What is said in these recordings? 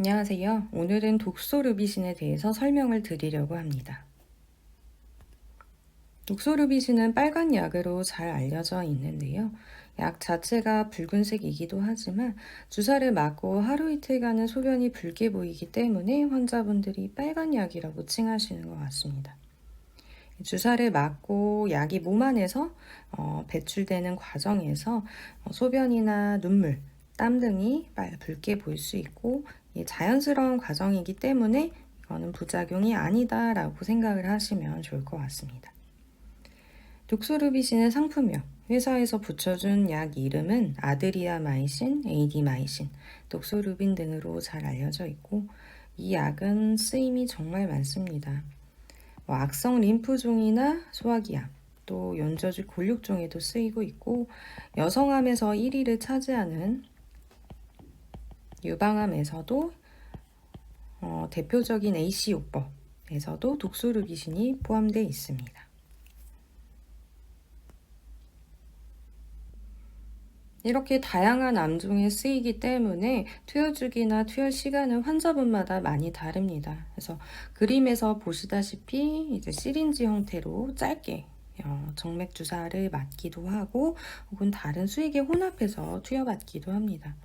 안녕하세요. 오늘은 독소르비신에 대해서 설명을 드리려고 합니다. 독소르비신은 빨간 약으로 잘 알려져 있는데요. 약 자체가 붉은색이기도 하지만 주사를 맞고 하루 이틀간은 소변이 붉게 보이기 때문에 환자분들이 빨간 약이라고 칭하시는 것 같습니다. 주사를 맞고 약이 몸 안에서 배출되는 과정에서 소변이나 눈물, 땀 등이 붉게 보일 수 있고 자연스러운 과정이기 때문에 이거는 부작용이 아니다라고 생각을 하시면 좋을 것 같습니다. 독소르비신의 상품명, 회사에서 붙여준 약 이름은 아드리아마이신, 에이디마이신, 독소르빈 등으로 잘 알려져 있고 이 약은 쓰임이 정말 많습니다. 악성 림프종이나 소화기암, 또 연저주 골육종에도 쓰이고 있고 여성암에서 1위를 차지하는 유방암에서도 대표적인 AC요법에서도 독소르비신이 포함되어 있습니다. 이렇게 다양한 암종에 쓰이기 때문에 투여 주기나 투여 시간은 환자분마다 많이 다릅니다. 그래서 그림에서 보시다시피 이제 시린지 형태로 짧게 정맥 주사를 맞기도 하고 혹은 다른 수액에 혼합해서 투여받기도 합니다.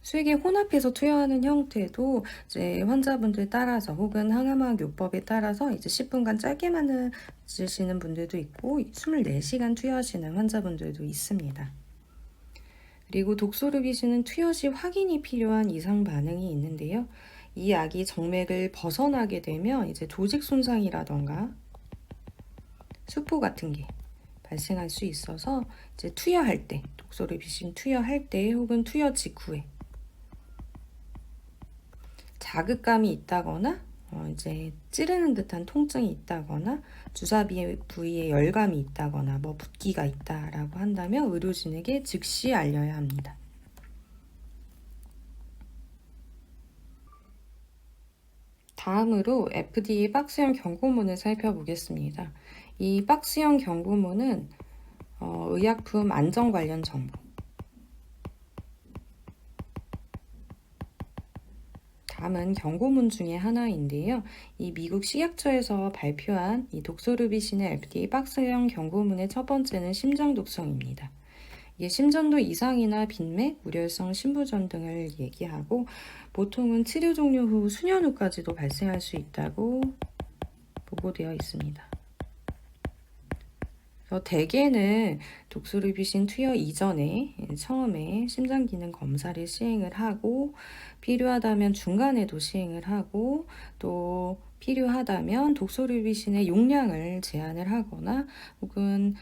수액에 혼합해서 투여하는 형태도 이제 환자분들 따라서 혹은 항암학 요법에 따라서 이제 10분간 짧게 맞으시는 분들도 있고 24시간 투여하시는 환자분들도 있습니다. 그리고 독소르비신은 투여 시 확인이 필요한 이상 반응이 있는데요. 이 약이 정맥을 벗어나게 되면 이제 조직 손상이라던가 수포 같은 게 발생할 수 있어서 이제 투여할 때, 독소르비신 투여할 때 혹은 투여 직후에 자극감이 있다거나 이제 찌르는 듯한 통증이 있다거나 주사 부위에 열감이 있다거나 붓기가 있다라고 한다면 의료진에게 즉시 알려야 합니다. 다음으로 FDA 박스형 경고문을 살펴보겠습니다. 이 박스형 경고문은 의약품 안전 관련 정보, 다음은 경고문 중에 하나인데요. 이 미국 식약처에서 발표한 이 독소르비신의 FDA 박스형 경고문의 첫 번째는 심장 독성입니다. 이게 심전도 이상이나 빈맥, 우려성 심부전 등을 얘기하고 보통은 치료 종료 후 수년 후까지도 발생할 수 있다고 보고되어 있습니다. 대개는 독소르비신 투여 이전에 처음에 심장기능 검사를 시행을 하고 필요하다면 중간에도 시행을 하고 또 필요하다면 독소르비신의 용량을 제한을 하거나 혹은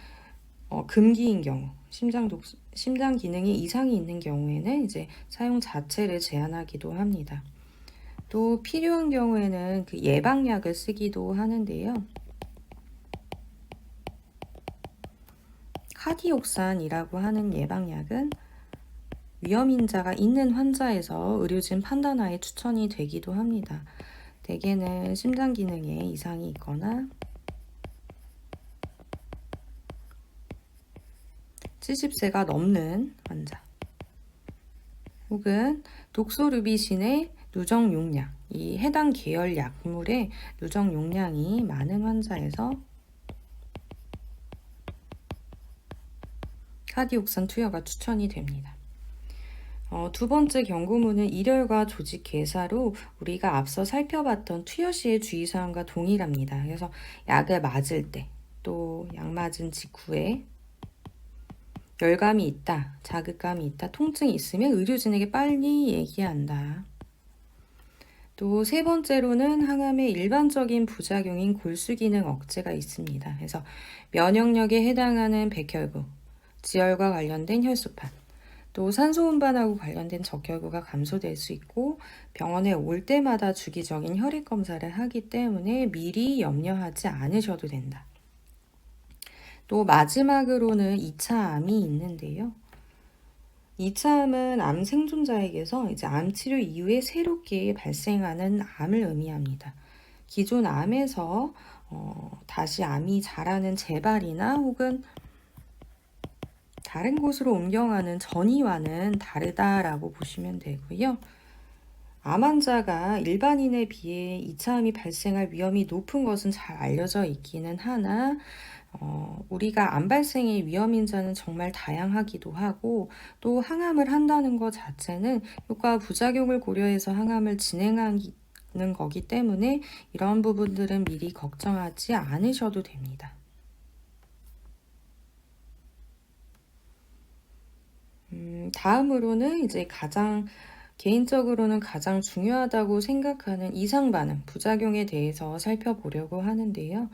금기인 경우 심장 기능이 이상이 있는 경우에는 이제 사용 자체를 제한하기도 합니다. 또 필요한 경우에는 그 예방약을 쓰기도 하는데요. 카디옥산이라고 하는 예방약은 위험인자가 있는 환자에서 의료진 판단하에 추천이 되기도 합니다. 대개는 심장 기능에 이상이 있거나 70세가 넘는 환자 혹은 독소르비신의 누적 용량, 이 해당 계열 약물의 누적 용량이 많은 환자에서 카디옥산 투여가 추천이 됩니다. 두 번째 경고문은 일혈과 조직 괴사로 우리가 앞서 살펴봤던 투여 시의 주의사항과 동일합니다. 그래서 약을 맞을 때, 또 약 맞은 직후에 열감이 있다, 자극감이 있다, 통증이 있으면 의료진에게 빨리 얘기한다. 또 세 번째로는 항암의 일반적인 부작용인 골수기능 억제가 있습니다. 그래서 면역력에 해당하는 백혈구, 지혈과 관련된 혈소판, 또 산소 운반하고 관련된 적혈구가 감소될 수 있고 병원에 올 때마다 주기적인 혈액 검사를 하기 때문에 미리 염려하지 않으셔도 된다. 또 마지막으로는 2차 암이 있는데요. 2차 암은 암 생존자에게서 이제 암 치료 이후에 새롭게 발생하는 암을 의미합니다. 기존 암에서 다시 암이 자라는 재발이나 혹은 다른 곳으로 옮겨가는 전이와는 다르다라고 보시면 되고요. 암 환자가 일반인에 비해 2차 암이 발생할 위험이 높은 것은 잘 알려져 있기는 하나, 우리가 암 발생의 위험 인자는 정말 다양하기도 하고, 또 항암을 한다는 것 자체는 효과 부작용을 고려해서 항암을 진행하는 거기 때문에 이런 부분들은 미리 걱정하지 않으셔도 됩니다. 다음으로는 이제 개인적으로는 가장 중요하다고 생각하는 이상 반응, 부작용에 대해서 살펴보려고 하는데요.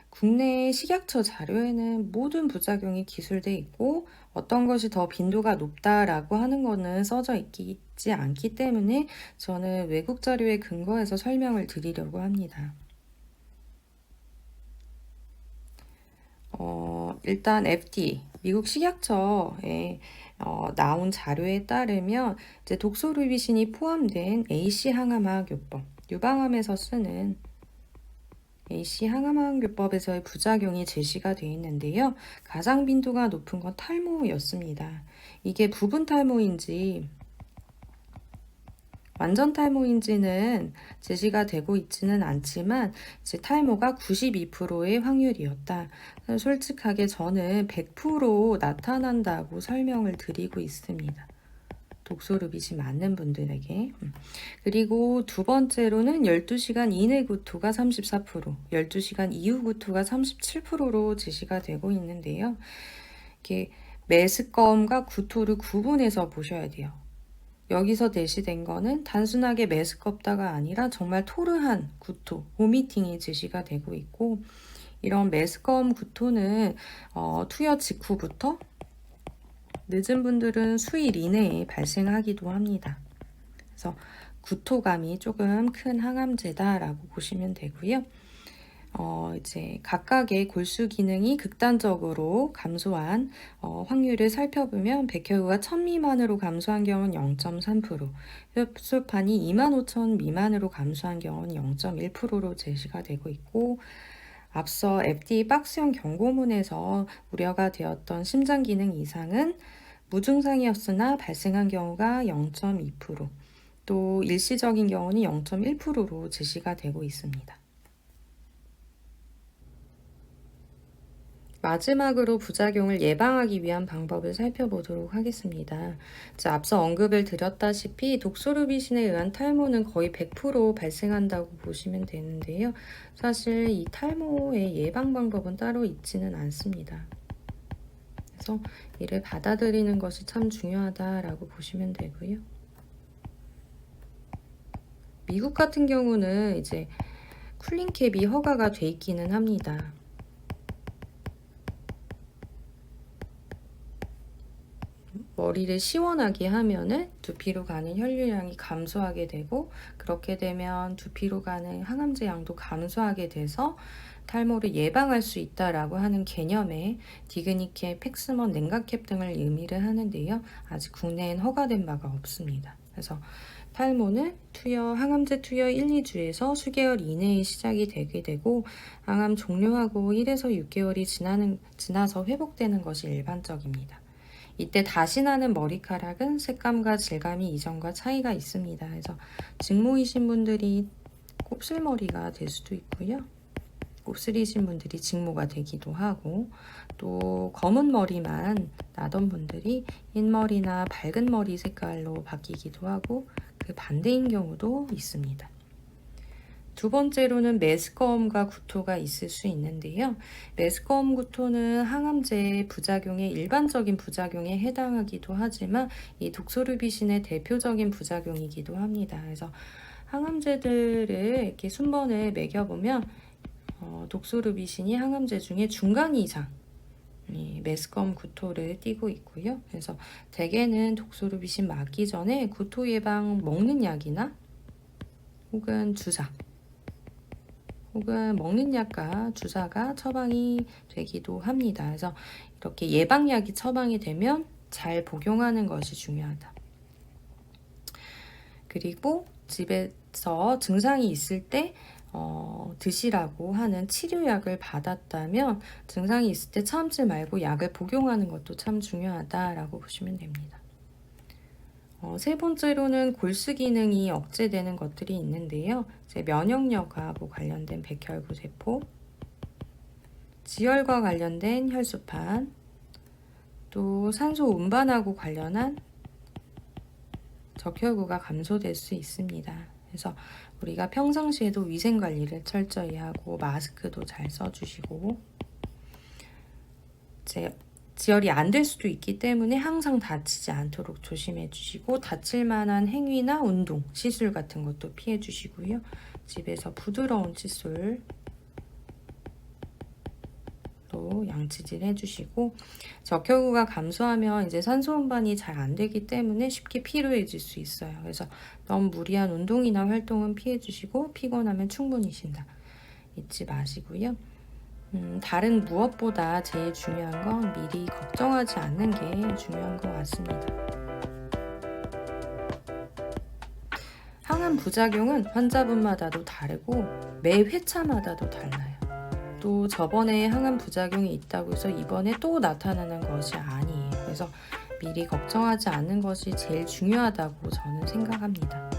국내 식약처 자료에는 모든 부작용이 기술돼 있고 어떤 것이 더 빈도가 높다라고 하는 거는 써져 있지 않기 때문에 저는 외국 자료에 근거해서 설명을 드리려고 합니다. 일단 FDA, 미국 식약처에 나온 자료에 따르면 이제 독소루비신이 포함된 AC 항암화학요법, 유방암에서 쓰는 AC 항암화학요법에서의 부작용이 제시가 되어 있는데요. 가장 빈도가 높은 건 탈모였습니다. 이게 부분 탈모인지 완전 탈모인지는 제시가 되고 있지는 않지만 이제 탈모가 92%의 확률이었다. 솔직하게 저는 100% 나타난다고 설명을 드리고 있습니다. 독소루빗이 맞는 분들에게. 그리고 두 번째로는 12시간 이내 구토가 34%, 12시간 이후 구토가 37%로 제시가 되고 있는데요. 이렇게 메스꺼움과 구토를 구분해서 보셔야 돼요. 여기서 제시된 거는 단순하게 메스껍다가 아니라 정말 토르한 구토, 보미팅이 제시가 되고 있고, 이런 메스꺼움 구토는 투여 직후부터 늦은 분들은 수일 이내에 발생하기도 합니다. 그래서 구토감이 조금 큰 항암제다라고 보시면 되고요. 이제 각각의 골수 기능이 극단적으로 감소한 확률을 살펴보면 백혈구가 1000 미만으로 감소한 경우는 0.3%, 혈소판이 25,000 미만으로 감소한 경우는 0.1%로 제시가 되고 있고, 앞서 FDA 박스형 경고문에서 우려가 되었던 심장 기능 이상은 무증상이었으나 발생한 경우가 0.2%, 또 일시적인 경우는 0.1%로 제시가 되고 있습니다. 마지막으로 부작용을 예방하기 위한 방법을 살펴보도록 하겠습니다. 앞서 언급을 드렸다시피 독소루비신에 의한 탈모는 거의 100% 발생한다고 보시면 되는데요. 사실 이 탈모의 예방 방법은 따로 있지는 않습니다. 그래서 이를 받아들이는 것이 참 중요하다라고 보시면 되고요. 미국 같은 경우는 이제 쿨링캡이 허가가 돼 있기는 합니다. 머리를 시원하게 하면은 두피로 가는 혈류량이 감소하게 되고, 그렇게 되면 두피로 가는 항암제 양도 감소하게 돼서 탈모를 예방할 수 있다라고 하는 개념의 디그니캡, 팩스먼, 냉각캡 등을 의미를 하는데요. 아직 국내엔 허가된 바가 없습니다. 그래서 탈모는 항암제 투여 1, 2주에서 수개월 이내에 시작이 되게 되고, 항암 종료하고 1에서 6개월이 지나서 회복되는 것이 일반적입니다. 이때 다시 나는 머리카락은 색감과 질감이 이전과 차이가 있습니다. 그래서 직모이신 분들이 곱슬머리가 될 수도 있고요. 곱슬이신 분들이 직모가 되기도 하고, 또 검은 머리만 나던 분들이 흰머리나 밝은 머리 색깔로 바뀌기도 하고, 그 반대인 경우도 있습니다. 두 번째로는 메스꺼움과 구토가 있을 수 있는데요. 메스꺼움 구토는 항암제의 부작용의 일반적인 부작용에 해당하기도 하지만 이 독소루비신의 대표적인 부작용이기도 합니다. 그래서 항암제들을 이렇게 순번을 매겨보면 독소루비신이 항암제 중에 중간 이상 메스꺼움 구토를 띠고 있고요. 그래서 대개는 독소루비신 맞기 전에 구토 예방 먹는 약이나 혹은 주사, 혹은 먹는 약과 주사가 처방이 되기도 합니다. 그래서 이렇게 예방약이 처방이 되면 잘 복용하는 것이 중요하다. 그리고 집에서 증상이 있을 때 드시라고 하는 치료약을 받았다면 증상이 있을 때 참지 말고 약을 복용하는 것도 참 중요하다라고 보시면 됩니다. 세 번째로는 골수 기능이 억제되는 것들이 있는데요. 이제 면역력하고 관련된 백혈구 세포, 지혈과 관련된 혈소판, 또 산소 운반하고 관련한 적혈구가 감소될 수 있습니다. 그래서 우리가 평상시에도 위생관리를 철저히 하고 마스크도 잘 써주시고, 이제 지혈이 안 될 수도 있기 때문에 항상 다치지 않도록 조심해 주시고, 다칠 만한 행위나 운동, 시술 같은 것도 피해 주시고요. 집에서 부드러운 칫솔로 양치질 해주시고, 적혈구가 감소하면 이제 산소 운반이 잘 안 되기 때문에 쉽게 피로해질 수 있어요. 그래서 너무 무리한 운동이나 활동은 피해 주시고, 피곤하면 충분히 쉰다 잊지 마시고요. 다른 무엇보다 제일 중요한 건 미리 걱정하지 않는 게 중요한 것 같습니다. 항암 부작용은 환자분마다도 다르고 매 회차마다도 달라요. 또 저번에 항암 부작용이 있다고 해서 이번에 또 나타나는 것이 아니에요. 그래서 미리 걱정하지 않는 것이 제일 중요하다고 저는 생각합니다.